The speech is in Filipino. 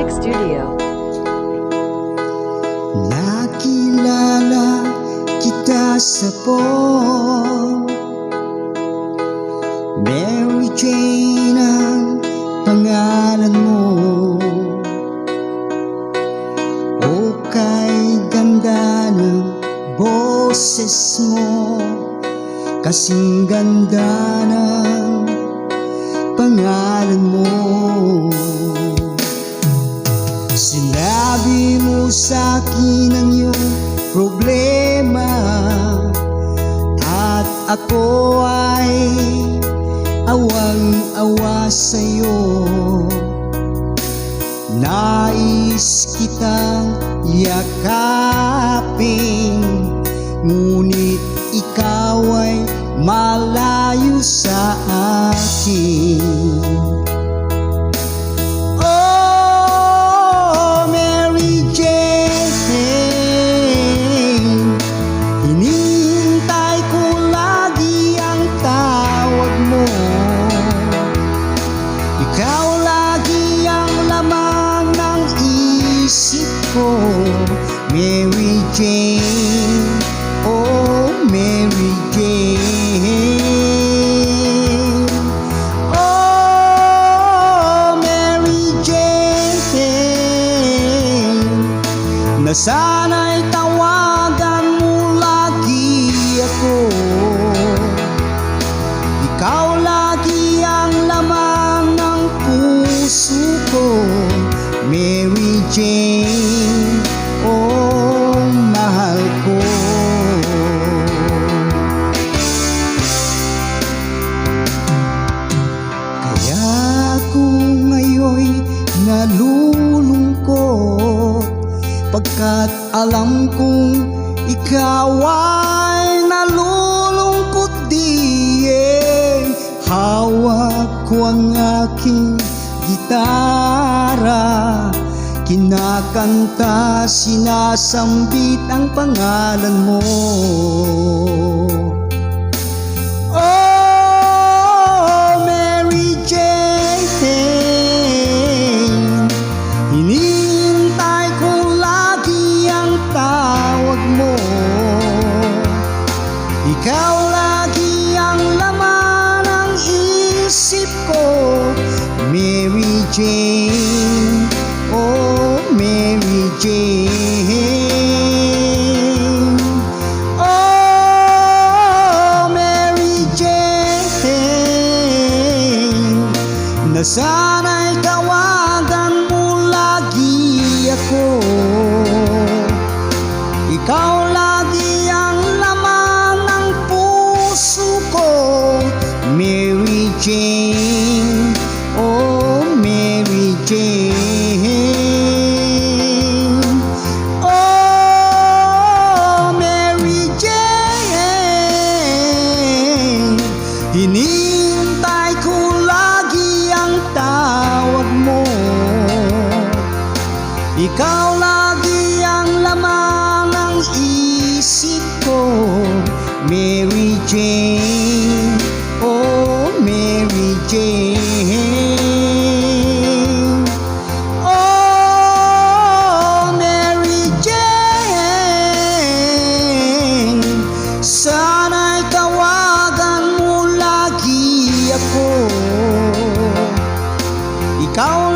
Music Studio. Nakilala kita sa phone, Mary Jane ang pangalan mo. O kay ganda ng boses mo, kasing ganda ng pangalan mo. Sinabi mo sa'kin ang iyong problema, at ako ay awang-awa sa'yo. Nais kitang yakapin, ngunit ikaw ay malayo sa akin. Oh, Mary Jane, hinihintay ko lagi ang tawag mo. Ikaw lagi ang lamang ng isip ko, Mary Jane. Oh, Mary Jane. Oh, Mary Jane, na sana'y tawagan mo lagi ako. Ikaw lagi ang laman ng puso ko, Mary Jane. Oh, mahal ko. Nalulungkot pagkat alam kong ikaw ay nalulungkot din. Hawak ko ang aking gitara, kinakanta, sinasambit ang pangalan mo. Ikaw lagi ang laman ng isip ko, Mary Jane. Oh, Mary Jane. Oh, Mary Jane, na sana'y tawagan mo lagi ako. Ikaw lagi ang Mary Jane. Oh, Mary Jane. Oh, Mary Jane, hinihintay ko lagi ang tawag mo. Ikaw lagi ang laman ng isip ko, Mary Jane. Oh, Mary Jane. Oh, Mary Jane, sana'y tawagan mo lagi ako. Ikaw